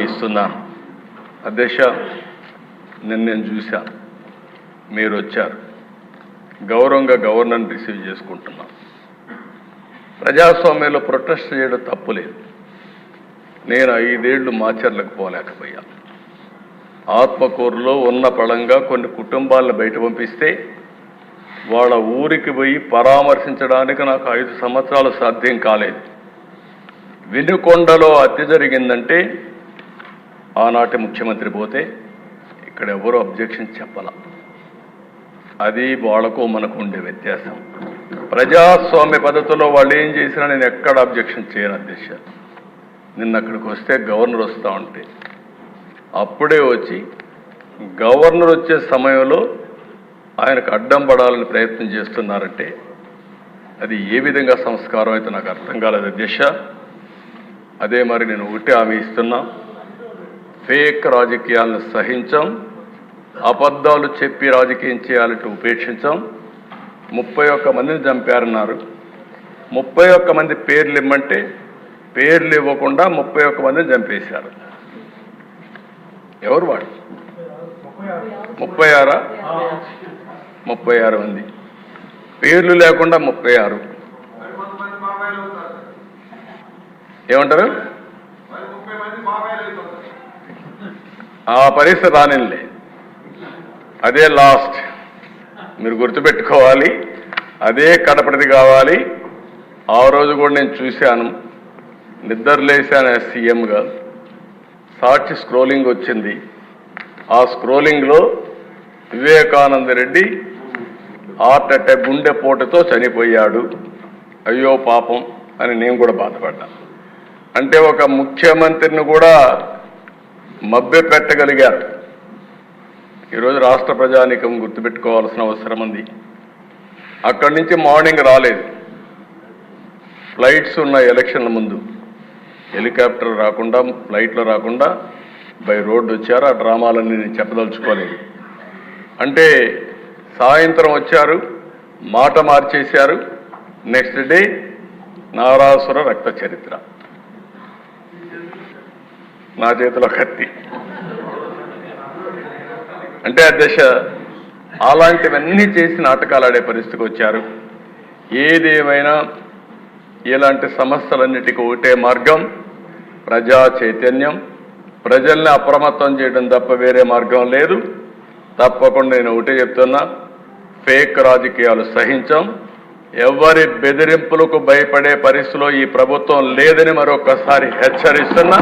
ఇస్తున్నాను. అధ్యక్ష, నేను చూశాను, మీరు వచ్చారు, గౌరవంగా గవర్నర్ని రిసీవ్ చేసుకుంటున్నాం. ప్రజాస్వామ్యంలో ప్రొటెస్ట్ చేయడం తప్పులేదు. నేను 5 ఏళ్ళు మాచర్లకు పోలేకపోయాను. ఆత్మకూరులో ఉన్న పళంగా కొన్ని కుటుంబాలను బయట పంపిస్తే వాళ్ళ ఊరికి పోయి పరామర్శించడానికి నాకు 5 సంవత్సరాలు సాధ్యం కాలేదు. వినుకొండలో హత్య జరిగిందంటే ఆనాటి ముఖ్యమంత్రి పోతే ఇక్కడ ఎవరు అబ్జెక్షన్ చెప్పాల. అది వాళ్లకు మనకు ఉండే వ్యత్యాసం. ప్రజాస్వామ్య పద్ధతిలో వాళ్ళు ఏం చేసినా నేను ఎక్కడ అబ్జెక్షన్ చేయను అధ్యక్ష. నిన్న అక్కడికి వస్తే గవర్నర్ వస్తూ ఉంటే అప్పుడే వచ్చి గవర్నర్ వచ్చే సమయంలో ఆయనకు అడ్డం పడాలని ప్రయత్నం చేస్తున్నారంటే అది ఏ విధంగా సంస్కారం అయితే నాకు అర్థం కాలేదు అధ్యక్ష. అదే మరి నేను ఒకటి హామీ ఇస్తున్నా, ఫేక్ రాజకీయాలను సహించాం, అబద్ధాలు చెప్పి రాజకీయం చేయాలంటే ఉపేక్షించాం. 31 మందిని చంపారన్నారు. 31 మంది పేర్లు ఇమ్మంటే పేర్లు ఇవ్వకుండా 31 మందిని చంపేశారు. ఎవరు వాడు? 36 మంది పేర్లు లేకుండా 36. ఏమంటారు? ఆ పరిస్థితి రానిలే, అదే లాస్ట్. మీరు గుర్తుపెట్టుకోవాలి, అదే కడపటిది కావాలి. ఆ రోజు కూడా నేను చూశాను, నిద్రలేశాను సీఎంగా. సాక్షి స్క్రోలింగ్ వచ్చింది. ఆ స్క్రోలింగ్లో వివేకానంద రెడ్డి హార్ట్ అటాక్, గుండెపోటుతో చనిపోయాడు, అయ్యో పాపం అని నేను కూడా బాధపడ్డా. అంటే ఒక ముఖ్యమంత్రిని కూడా మభ్య పెట్టగలిగారు. ఈరోజు రాష్ట్ర ప్రజానీకం గుర్తుపెట్టుకోవాల్సిన అవసరం ఉంది. అక్కడి నుంచి మార్నింగ్ రాలేదు, ఫ్లైట్స్ ఉన్న ఎలక్షన్ల ముందు హెలికాప్టర్ రాకుండా, ఫ్లైట్లో రాకుండా బై రోడ్డు వచ్చారు. ఆ డ్రామాలన్నీ నేను చెప్పదలుచుకోలేదు. అంటే సాయంత్రం వచ్చారు, మాట మార్చేశారు. నెక్స్ట్ డే నారాసుర రక్త చరిత్ర, నా చేతిలో కత్తి. అంటే అధ్యక్ష, అలాంటివన్నీ చేసి నాటకాలు ఆడే పరిస్థితికి వచ్చారు. ఏదేమైనా ఇలాంటి సమస్యలన్నిటికీ ఒకటే మార్గం, ప్రజా చైతన్యం, ప్రజల్ని అప్రమత్తం చేయడం తప్ప వేరే మార్గం లేదు. తప్పకుండా నేను ఒకటే చెప్తున్నా, ఫేక్ రాజకీయాలు సహించాం. ఎవరి బెదిరింపులకు భయపడే పరిస్థితిలో ఈ ప్రభుత్వం లేదని మరొకసారి హెచ్చరిస్తున్నా,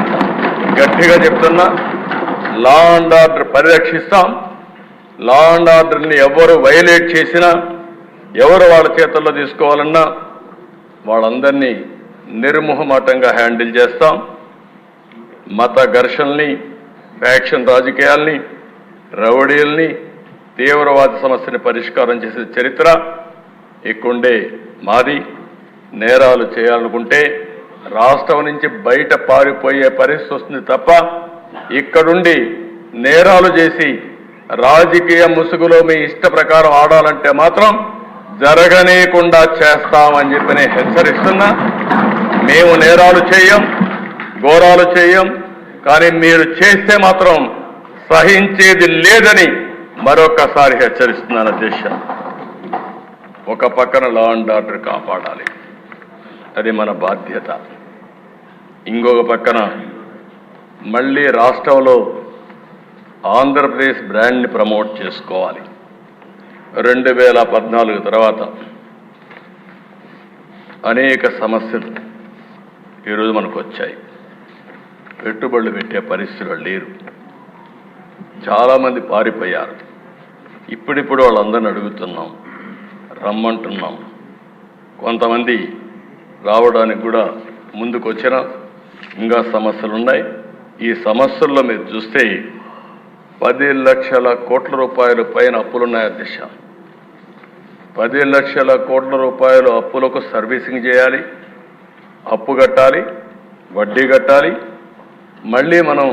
గట్టిగా చెప్తున్నా. లా అండ్ ఆర్డర్ పరిరక్షిస్తాం. లా అండ్ ఆర్డర్ని ఎవరు వైలేట్ చేసినా, ఎవరు వాళ్ళ చేతుల్లో తీసుకోవాలన్నా వాళ్ళందరినీ నిర్మోహమాటంగా హ్యాండిల్ చేస్తాం. మత ఘర్షణల్ని, ఫ్యాక్షన్ రాజకీయాల్ని, రౌడీల్ని, తీవ్రవాద సమస్యని పరిష్కారం చేసే చరిత్ర ఇక్కడే మాది. నేరాలు చేయాలనుకుంటే రాష్ట్రం నుంచి బయట పారిపోయే పరిస్థితి వస్తుంది తప్ప ఇక్కడుండి నేరాలు చేసి రాజకీయ ముసుగులో మీ ఇష్ట ప్రకారం ఆడాలంటే మాత్రం జరగనీయకుండా చేస్తామని చెప్పి నేను హెచ్చరిస్తున్నా. మేము నేరాలు చేయం, ఘోరాలు చేయం, కానీ మీరు చేస్తే మాత్రం సహించేది లేదని మరొకసారి హెచ్చరిస్తున్నాను అధ్యక్ష. ఒక పక్కన లా అండ్ ఆర్డర్ కాపాడాలి, అది మన బాధ్యత. ఇంకొక పక్కన మళ్ళీ రాష్ట్రంలో ఆంధ్రప్రదేశ్ బ్రాండ్ని ప్రమోట్ చేసుకోవాలి. 2014 తర్వాత అనేక సమస్యలు ఈరోజు మనకు వచ్చాయి. పెట్టుబడులు పెట్టే పరిస్థితులు లేరు, చాలామంది పారిపోయారు. ఇప్పుడిప్పుడు వాళ్ళందరిని అడుగుతున్నాం, రమ్మంటున్నాం. కొంతమంది రావడానికి కూడా ముందుకు వచ్చినా ఇంకా సమస్యలు ఉన్నాయి. ఈ సమస్యల్లో మీరు చూస్తే 10 లక్షల కోట్ల రూపాయలు పైన అప్పులున్నాయి అధ్యక్ష. 10 లక్షల కోట్ల రూపాయలు అప్పులకు సర్వీసింగ్ చేయాలి, అప్పు కట్టాలి, వడ్డీ కట్టాలి. మళ్ళీ మనం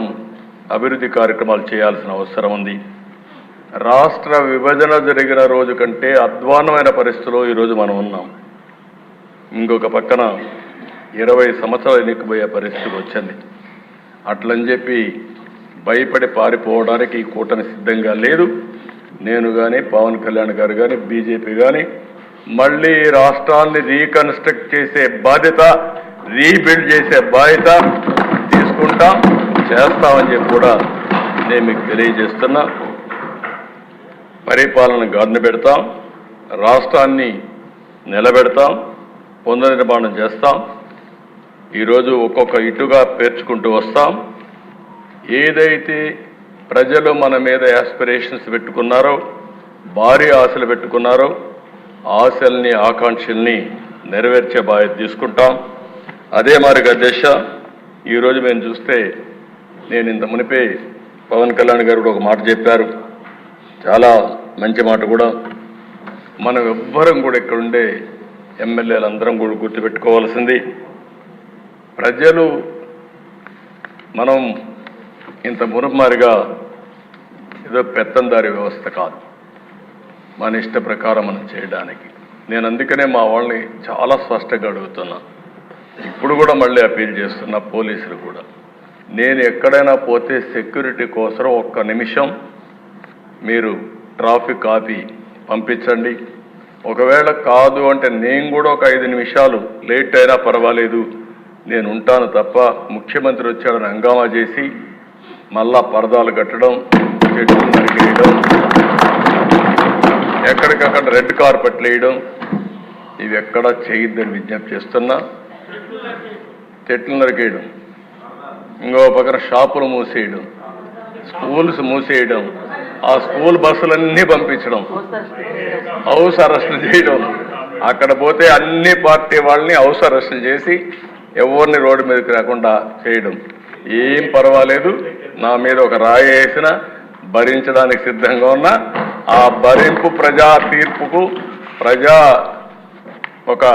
అభివృద్ధి కార్యక్రమాలు చేయాల్సిన అవసరం ఉంది. రాష్ట్ర విభజన జరిగిన రోజు కంటే అధ్వాన్నమైన పరిస్థితిలో ఈరోజు మనం ఉన్నాం. ఇంకొక పక్కన 20 సంవత్సరాలు ఎన్నికపోయే పరిస్థితి వచ్చింది. అట్లని చెప్పి భయపడి పారిపోవడానికి ఈ కూటమి సిద్ధంగా లేదు. నేను కానీ పవన్ కళ్యాణ్ గారు కానీ బీజేపీ కానీ మళ్ళీ రాష్ట్రాన్ని రీకన్స్ట్రక్ట్ చేసే బాధ్యత, రీబిల్డ్ చేసే బాధ్యత తీసుకుంటాం, చేస్తామని చెప్పి కూడా నేను మీకు తెలియజేస్తున్నా. పరిపాలన గాడిన పెడతాం, రాష్ట్రాన్ని నిలబెడతాం, పునర్నిర్మాణం చేస్తాం. ఈరోజు ఒక్కొక్క ఇటుగా పేర్చుకుంటూ వస్తాం. ఏదైతే ప్రజలు మన మీద యాస్పిరేషన్స్ పెట్టుకున్నారో, భారీ ఆశలు పెట్టుకున్నారో, ఆశల్ని ఆకాంక్షల్ని నెరవేర్చే బాధ్యత తీసుకుంటాం. అదే మరి అధ్యక్ష, ఈరోజు మేము చూస్తే నేను ఇంత మునిపే పవన్ కళ్యాణ్ గారు కూడా ఒక మాట చెప్పారు, చాలా మంచి మాట కూడా. మనం ఎవ్వరం కూడా ఇక్కడ ఉండే ఎమ్మెల్యేలు అందరం కూడా గుర్తుపెట్టుకోవాల్సింది, ప్రజలు మనం ఇంత మురుమారిగా ఏదో పెత్తందారి వ్యవస్థ కాదు, మన ఇష్ట ప్రకారం మనం చేయడానికి. నేను అందుకనే మా వాళ్ళని చాలా స్పష్టంగా అడుగుతున్నా, ఇప్పుడు కూడా మళ్ళీ అపీల్ చేస్తున్నా పోలీసులు కూడా, నేను ఎక్కడైనా పోతే సెక్యూరిటీ కోసం ఒక్క నిమిషం మీరు ట్రాఫిక్ ఆపి పంపించండి. ఒకవేళ కాదు అంటే నేను కూడా ఒక 5 నిమిషాలు లేట్ అయినా పర్వాలేదు, నేను ఉంటాను తప్ప ముఖ్యమంత్రి వచ్చాడని హంగామా చేసి మళ్ళా పరదాలు కట్టడం, చెట్లు నరికేయడం, ఎక్కడికక్కడ రెడ్ కార్పెట్లు వేయడం, ఇవి ఎక్కడా చేయొద్దని విజ్ఞప్తి చేస్తున్నా. చెట్లు నరికేయడం, ఇంకో పక్కన షాపులు మూసేయడం, స్కూల్స్ మూసేయడం, ఆ స్కూల్ బస్సులన్నీ పంపించడం, హౌస్ అరెస్టులు చేయడం, అక్కడ పోతే అన్ని పార్టీ వాళ్ళని హౌస్ అరెస్టులు చేసి ఎవరిని రోడ్డు మీదకి రాకుండా చేయడం. ఏం పర్వాలేదు, నా మీద ఒక రాయి వేసినా భరించడానికి సిద్ధంగా ఉన్నా. ఆ భరింపు ప్రజా తీర్పుకు, ప్రజా ఒక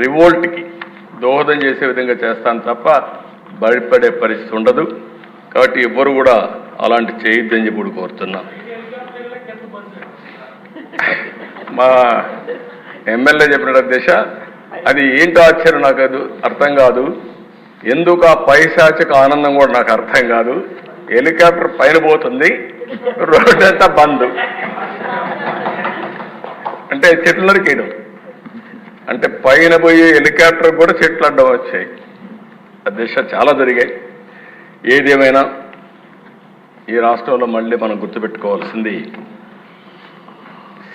రివోల్ట్కి దోహదం చేసే విధంగా చేస్తాను తప్ప భయపడే పరిస్థితి ఉండదు. కాబట్టి ఎవ్వరు కూడా అలాంటి చేయొద్దని చెప్పి కోరుతున్నా. మా ఎమ్మెల్యే చెప్పిన దిశ అది ఏంటో ఆశ్చర్యం, నాకు అది అర్థం కాదు. ఎందుకు ఆ పైశాచిక ఆనందం కూడా నాకు అర్థం కాదు. హెలికాప్టర్ పైన పోతుంది, రోడ్డు అంతా బంద్, అంటే చెట్లు నరికేయడం, అంటే పైన పోయి హెలికాప్టర్ కూడా చెట్లు అడ్డం వచ్చాయి. దిశ చాలా జరిగాయి. ఏదేమైనా ఈ రాష్ట్రంలో మళ్ళీ మనం గుర్తుపెట్టుకోవాల్సింది,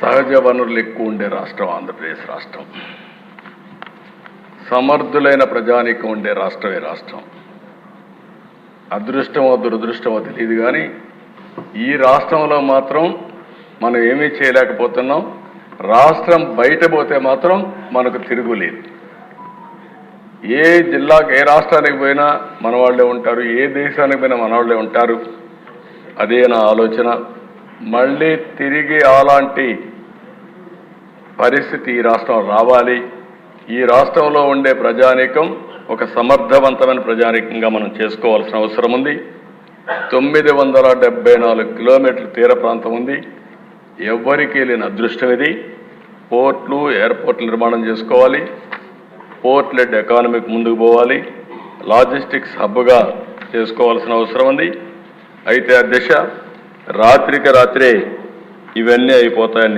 సహజ వనరులు ఎక్కువ ఉండే రాష్ట్రం ఆంధ్రప్రదేశ్ రాష్ట్రం. సమర్థులైన ప్రజానీకం ఉండే రాష్ట్రమే రాష్ట్రం. అదృష్టమో దురదృష్టమో తెలియదు కానీ ఈ రాష్ట్రంలో మాత్రం మనం ఏమీ చేయలేకపోతున్నాం. రాష్ట్రం బయట పోతే మాత్రం మనకు తిరుగులేదు. ఏ జిల్లాకు, ఏ రాష్ట్రానికి పోయినా మన వాళ్ళే ఉంటారు, ఏ దేశానికి పోయినా మన వాళ్ళే ఉంటారు. అదే నా ఆలోచన. మళ్ళీ తిరిగి అలాంటి పరిస్థితి ఈ రాష్ట్రం రావాలి. ఈ రాష్ట్రంలో ఉండే ప్రజానీకం ఒక సమర్థవంతమైన ప్రజానీకంగా మనం చేసుకోవాల్సిన అవసరం ఉంది. 974 కిలోమీటర్ల తీర ప్రాంతం ఉంది. ఎవ్వరికీ లేని అదృష్టం ఇది. పోర్ట్లు, ఎయిర్పోర్ట్లు నిర్మాణం చేసుకోవాలి. పోర్ట్ లెడ్ ఎకానమీకి ముందుకు పోవాలి. లాజిస్టిక్స్ హబ్గా చేసుకోవాల్సిన అవసరం ఉంది. అయితే ఆ దిశ రాత్రికి రాత్రే ఇవన్నీ అయిపోతాయని